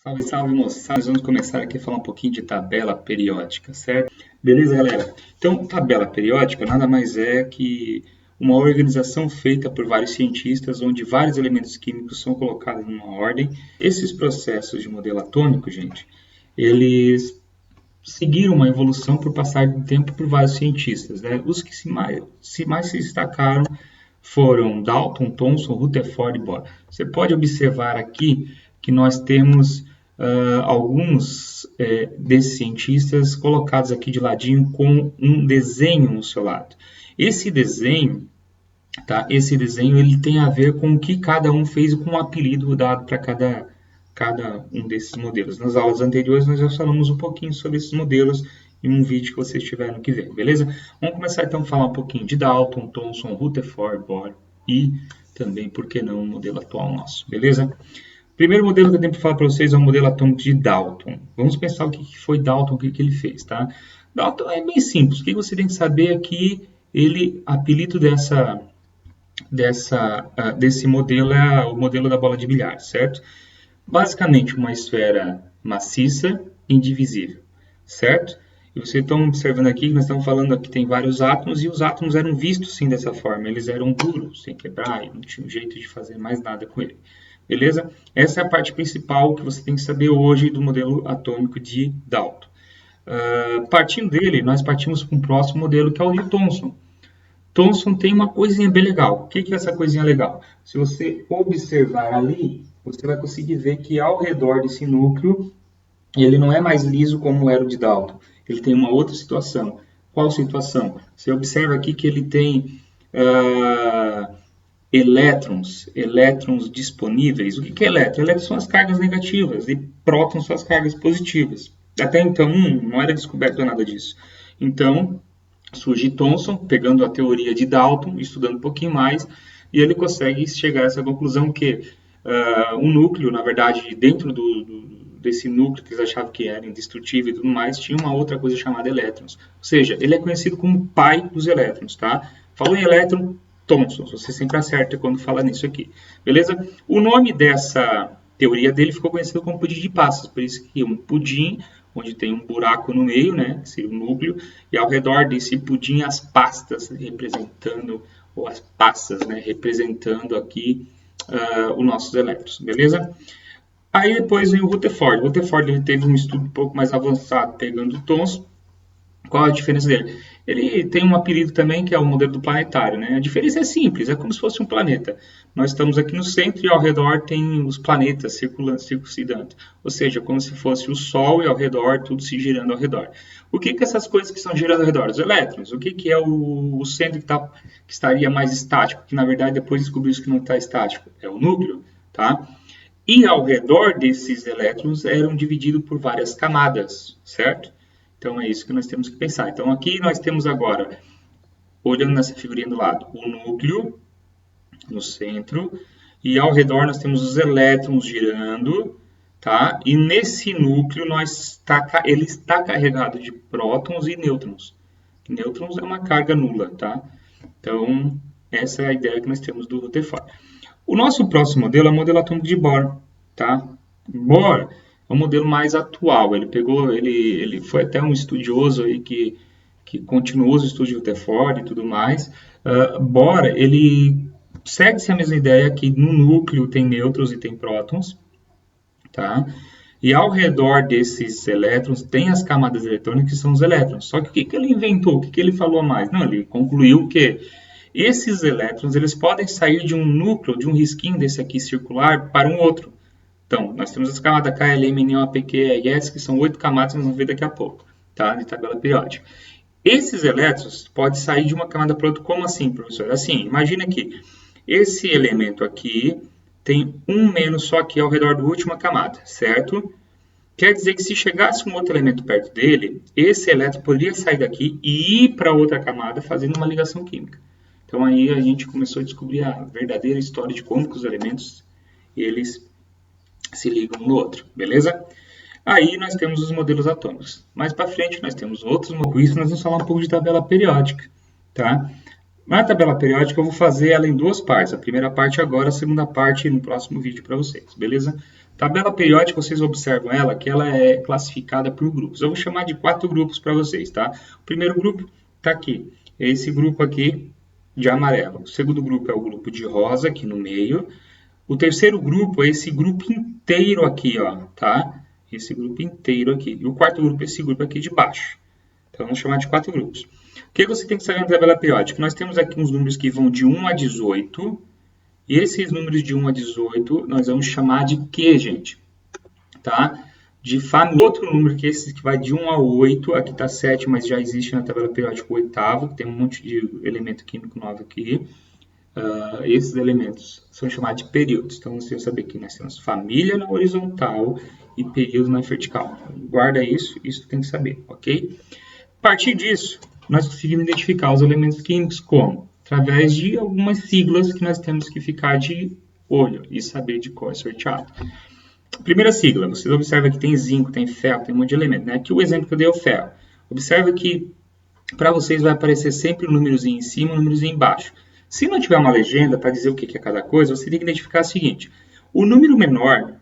Salve, salve, moçada! Nós vamos começar aqui a falar um pouquinho de tabela periódica, certo? Beleza, galera? Então, tabela periódica nada mais é que uma organização feita por vários cientistas, onde vários elementos químicos são colocados numa ordem. Esses processos de modelo atômico, gente, eles seguiram uma evolução por passar do tempo por vários cientistas, né? Os que mais se destacaram foram Dalton, Thomson, Rutherford e Bohr. Você pode observar aqui que nós temos alguns desses cientistas colocados aqui de ladinho com um desenho no seu lado. Esse desenho, tá? Esse desenho ele tem a ver com o que cada um fez e com o apelido dado para cada um desses modelos. Nas aulas anteriores nós já falamos um pouquinho sobre esses modelos em um vídeo que vocês tiveram que ver, beleza? Vamos começar então a falar um pouquinho de Dalton, Thomson, Rutherford, Bohr e também, por que não, o modelo atual nosso, beleza? O primeiro modelo que eu tenho para falar para vocês é o modelo atômico de Dalton. Vamos pensar o que foi Dalton, o que ele fez, tá? Dalton é bem simples, o que você tem que saber é que apelido desse modelo é o modelo da bola de bilhar, certo? Basicamente uma esfera maciça, indivisível, certo? E vocês estão observando aqui que nós estamos falando que tem vários átomos e os átomos eram vistos sim dessa forma, eles eram duros, sem quebrar, e não tinha um jeito de fazer mais nada com ele. Beleza? Essa é a parte principal que você tem que saber hoje do modelo atômico de Dalton. Partindo dele, nós partimos para um próximo modelo que é o de Thomson. Thomson tem uma coisinha bem legal. O que é essa coisinha legal? Se você observar ali, você vai conseguir ver que ao redor desse núcleo, ele não é mais liso como era o de Dalton. Ele tem uma outra situação. Qual situação? Você observa aqui que ele tem elétrons disponíveis. O que é elétron? Elétrons são as cargas negativas e prótons são as cargas positivas. Até então, não era descoberto nada disso. Então, surge Thomson, pegando a teoria de Dalton, estudando um pouquinho mais, e ele consegue chegar a essa conclusão que um núcleo, na verdade, dentro desse núcleo que eles achavam que era indestrutível e tudo mais, tinha uma outra coisa chamada elétrons. Ou seja, ele é conhecido como pai dos elétrons, tá? Falou em elétron, Thomson, você sempre acerta quando fala nisso aqui, beleza? O nome dessa teoria dele ficou conhecido como pudim de passas, por isso que um pudim, onde tem um buraco no meio, né, que seria o núcleo, e ao redor desse pudim as pastas representando, ou as passas, né, representando aqui os nossos elétrons, beleza? Aí depois vem o Rutherford. O Rutherford ele teve um estudo um pouco mais avançado, pegando o Thomson. Qual a diferença dele? Ele tem um apelido também que é o modelo do planetário, né? A diferença é simples, é como se fosse um planeta. Nós estamos aqui no centro e ao redor tem os planetas circuncidando. Ou seja, como se fosse o Sol e ao redor tudo se girando ao redor. O que essas coisas que estão girando ao redor? Os elétrons. O que é o centro que estaria mais estático? Que na verdade depois descobriu que não está estático. É o núcleo, tá? E ao redor desses elétrons eram divididos por várias camadas, certo? Então, é isso que nós temos que pensar. Então, aqui nós temos agora, olhando nessa figurinha do lado, o núcleo no centro, e ao redor nós temos os elétrons girando, tá? E nesse núcleo ele está carregado de prótons e nêutrons. Nêutrons é uma carga nula, tá? Então, essa é a ideia que nós temos do Rutherford. O nosso próximo modelo é o modelo atômico de Bohr, tá? Bohr é o modelo mais atual. Ele foi até um estudioso aí que continuou os estudos de Rutherford e tudo mais. Bohr, ele segue-se a mesma ideia que no núcleo tem nêutrons e tem prótons, tá? E ao redor desses elétrons tem as camadas eletrônicas que são os elétrons. Só que o que ele inventou? O que ele falou a mais? Não, ele concluiu que esses elétrons eles podem sair de um núcleo, de um risquinho desse aqui circular para um outro. Então, nós temos as camadas K, L, M, N, O, P, Q, R, S, que são 8 camadas que nós vamos ver daqui a pouco, tá? De tabela periódica. Esses elétrons podem sair de uma camada para outra. Como assim, professor? Assim, imagina que esse elemento aqui tem um menos só aqui ao redor da última camada, certo? Quer dizer que se chegasse um outro elemento perto dele, esse elétron poderia sair daqui e ir para outra camada fazendo uma ligação química. Então aí a gente começou a descobrir a verdadeira história de como que os elementos eles se ligam um no outro, beleza? Aí nós temos os modelos atômicos. Mais para frente nós temos outros modelos. Com isso nós vamos falar um pouco de tabela periódica, tá? Na tabela periódica eu vou fazer ela em duas partes. A primeira parte agora, a segunda parte no próximo vídeo para vocês, beleza? Tabela periódica, vocês observam ela, que ela é classificada por grupos. Eu vou chamar de 4 grupos para vocês, tá? O primeiro grupo está aqui. É esse grupo aqui de amarelo. O segundo grupo é o grupo de rosa, aqui no meio. O terceiro grupo é esse grupo inteiro aqui, ó, tá? Esse grupo inteiro aqui. E o quarto grupo é esse grupo aqui de baixo. Então, vamos chamar de 4 grupos. O que você tem que saber na tabela periódica? Nós temos aqui uns números que vão de 1 a 18. E esses números de 1 a 18, nós vamos chamar de quê, gente? Tá? De família. Outro número que é esse que vai de 1 a 8. Aqui está 7, mas já existe na tabela periódica o oitavo, que tem um monte de elemento químico novo aqui. Esses elementos são chamados de períodos. Então, você vai saber que nós temos família na horizontal e período na vertical. Guarda isso, isso tem que saber, ok? A partir disso, nós conseguimos identificar os elementos químicos como? Através de algumas siglas que nós temos que ficar de olho e saber de qual é sorteado. Primeira sigla, vocês observam que tem zinco, tem ferro, tem um monte de elemento, né? Aqui o exemplo que eu dei é o ferro. Observa que para vocês vai aparecer sempre um númerozinho em cima e um númerozinho embaixo. Se não tiver uma legenda para dizer o que é cada coisa, você tem que identificar o seguinte. O número menor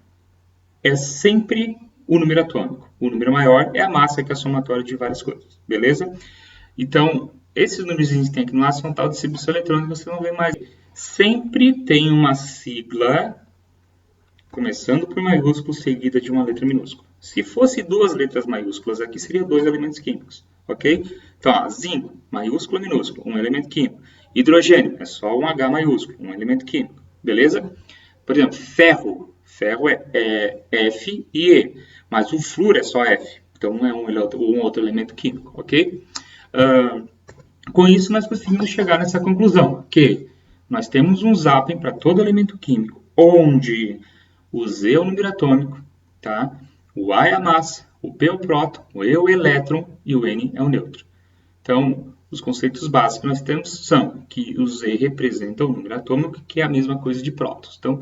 é sempre o número atômico. O número maior é a massa, que é a somatória de várias coisas. Beleza? Então, esses números que tem aqui no lado são tal de distribuição eletrônica, você não vê mais. Sempre tem uma sigla, começando por maiúsculo, seguida de uma letra minúscula. Se fosse duas letras maiúsculas aqui, seria 2 elementos químicos. Ok? Então, ó, zinco, maiúsculo, minúsculo, um elemento químico. Hidrogênio, é só um H maiúsculo, um elemento químico. Beleza? Por exemplo, ferro. Ferro é F e E, mas o flúor é só F. Então, não é um outro elemento químico, ok? Com isso, nós conseguimos chegar nessa conclusão, que nós temos um zapping para todo elemento químico, onde o Z é o número atômico, tá? O A é a massa, o P é o próton, o E é o elétron e o N é o nêutron. Então, os conceitos básicos que nós temos são que o Z representa o número atômico, que é a mesma coisa de prótons. Então,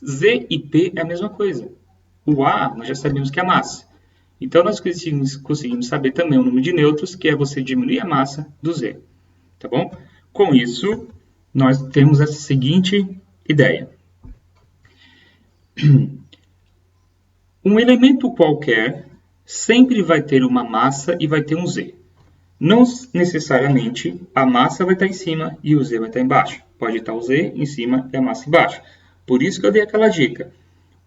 Z e P é a mesma coisa. O A, nós já sabemos que é a massa. Então, nós conseguimos saber também o número de nêutrons, que é você diminuir a massa do Z. Tá bom? Com isso, nós temos essa seguinte ideia. Um elemento qualquer sempre vai ter uma massa e vai ter um Z. Não necessariamente a massa vai estar em cima e o Z vai estar embaixo. Pode estar o Z em cima e a massa embaixo. Por isso que eu dei aquela dica.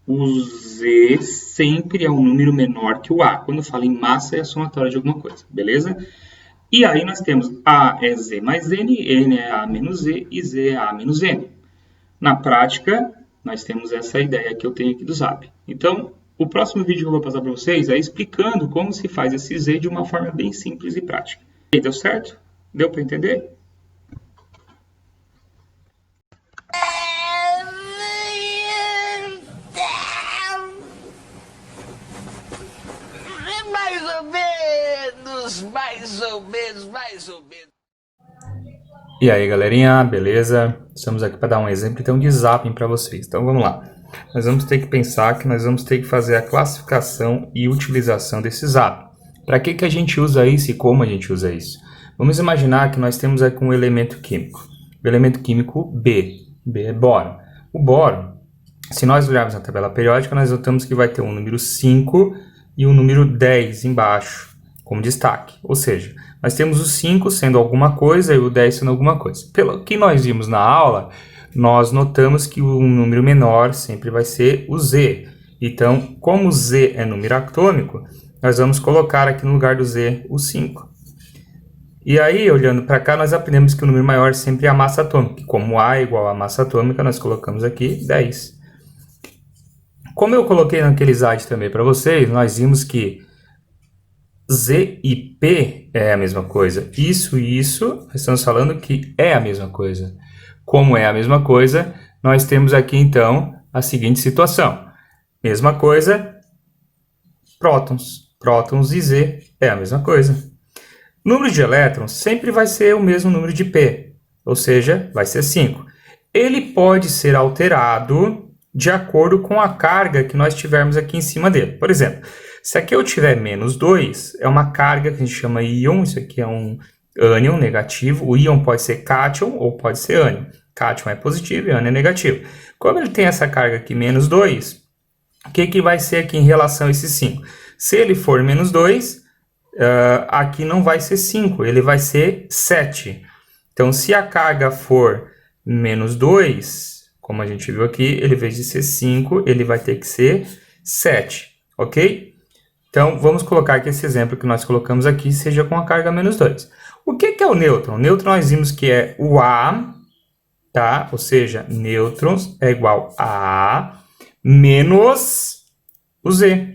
O Z sempre é um número menor que o A. Quando eu falo em massa, é a somatória de alguma coisa. Beleza? E aí nós temos A é Z mais N, N é A menos Z e Z é A menos N. Na prática, nós temos essa ideia que eu tenho aqui do Zap. Então, o próximo vídeo que eu vou passar para vocês é explicando como se faz esse Z de uma forma bem simples e prática. E aí, deu certo? Deu para entender? Mais ou menos. E aí, galerinha, beleza? Estamos aqui para dar um exemplo então de zapping para vocês. Então vamos lá. Nós vamos ter que pensar que nós vamos ter que fazer a classificação e utilização desse zapping. Para que a gente usa isso e como a gente usa isso? Vamos imaginar que nós temos aqui um elemento químico. O elemento químico B. B é bóron. O bóron, se nós olharmos na tabela periódica, nós notamos que vai ter um número 5 e um número 10 embaixo, como destaque. Ou seja, nós temos o 5 sendo alguma coisa e o 10 sendo alguma coisa. Pelo que nós vimos na aula, nós notamos que o número menor sempre vai ser o Z. Então, como o Z é número atômico, nós vamos colocar aqui no lugar do Z o 5. E aí, olhando para cá, nós aprendemos que o número maior sempre é a massa atômica. Como A é igual à massa atômica, nós colocamos aqui 10. Como eu coloquei naquele slide também para vocês, nós vimos que Z e P é a mesma coisa. Isso e isso, nós estamos falando que é a mesma coisa. Como é a mesma coisa, nós temos aqui então a seguinte situação. Mesma coisa, prótons. Prótons e Z é a mesma coisa. O número de elétrons sempre vai ser o mesmo número de P, ou seja, vai ser 5. Ele pode ser alterado de acordo com a carga que nós tivermos aqui em cima dele. Por exemplo, se aqui eu tiver menos 2, é uma carga que a gente chama íon, isso aqui é um ânion, negativo. O íon pode ser cátion ou pode ser ânion. Cátion é positivo e ânion é negativo. Como ele tem essa carga aqui, menos 2, o que vai ser aqui em relação a esse 5? Se ele for menos 2, aqui não vai ser 5, ele vai ser 7. Então, se a carga for menos 2, como a gente viu aqui, ele, em vez de ser 5, ele vai ter que ser 7, ok? Então, vamos colocar que esse exemplo que nós colocamos aqui seja com a carga menos 2. O que é o nêutron? O nêutron nós vimos que é o A, tá? Ou seja, nêutrons é igual a A menos o Z.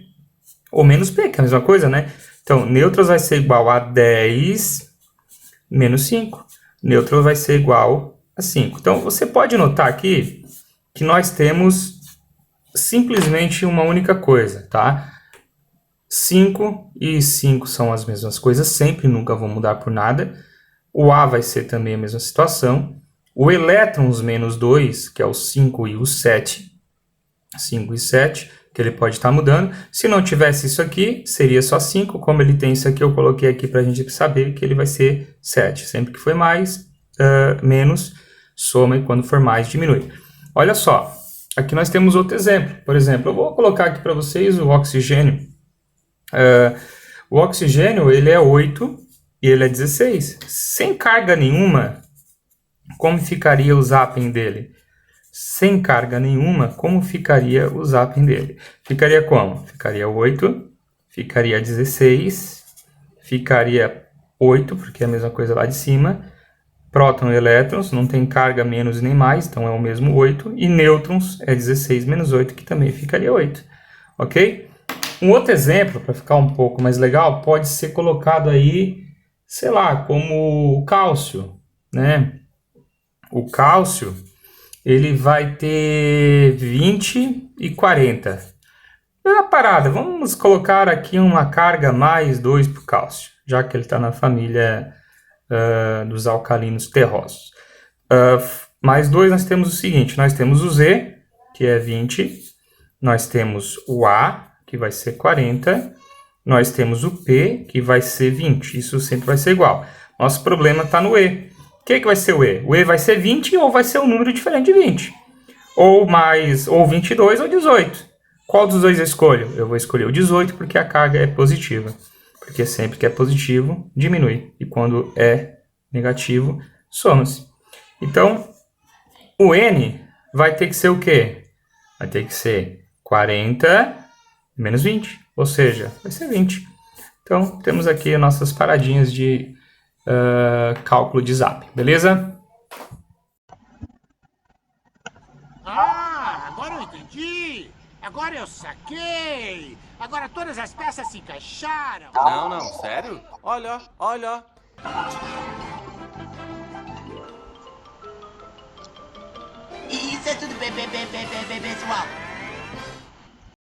Ou menos P, que é a mesma coisa, né? Então, nêutrons vai ser igual a 10 menos 5. Nêutrons vai ser igual a 5. Então, você pode notar aqui que nós temos simplesmente uma única coisa, tá? 5 e 5 são as mesmas coisas sempre, nunca vão mudar por nada. O A vai ser também a mesma situação. O elétrons menos 2, que é o 5 e o 7. 5 e 7, que ele pode estar mudando. Se não tivesse isso aqui, seria só 5. Como ele tem isso aqui, eu coloquei aqui para a gente saber que ele vai ser 7. Sempre que for mais, menos, soma, e quando for mais, diminui. Olha só, aqui nós temos outro exemplo. Por exemplo, eu vou colocar aqui para vocês o oxigênio. O oxigênio, ele é 8 e ele é 16. Sem carga nenhuma, como ficaria o zapping dele? Sem carga nenhuma, como ficaria o zapping dele? Ficaria como? Ficaria 8, ficaria 16, ficaria 8, porque é a mesma coisa lá de cima. Próton e elétrons, não tem carga menos nem mais, então é o mesmo 8. E nêutrons é 16 menos 8, que também ficaria 8. Ok? Um outro exemplo, para ficar um pouco mais legal, pode ser colocado aí, sei lá, como o cálcio, né? O cálcio, ele vai ter 20 e 40. Uma parada, vamos colocar aqui uma carga mais 2 para o cálcio, já que ele está na família dos alcalinos terrosos. Mais 2, nós temos o seguinte, nós temos o Z, que é 20, nós temos o A, que vai ser 40, nós temos o P, que vai ser 20, isso sempre vai ser igual. Nosso problema está no E. O que vai ser o E? O E vai ser 20 ou vai ser um número diferente de 20? Ou 22 ou 18. Qual dos dois eu escolho? Eu vou escolher o 18 porque a carga é positiva. Porque sempre que é positivo, diminui. E quando é negativo, soma-se. Então, o N vai ter que ser o quê? Vai ter que ser 40 menos 20. Ou seja, vai ser 20. Então, temos aqui as nossas paradinhas de cálculo de zap, beleza? Agora eu entendi! Agora eu saquei! Agora todas as peças se encaixaram! Não, sério? Olha. Isso é tudo bem, pessoal!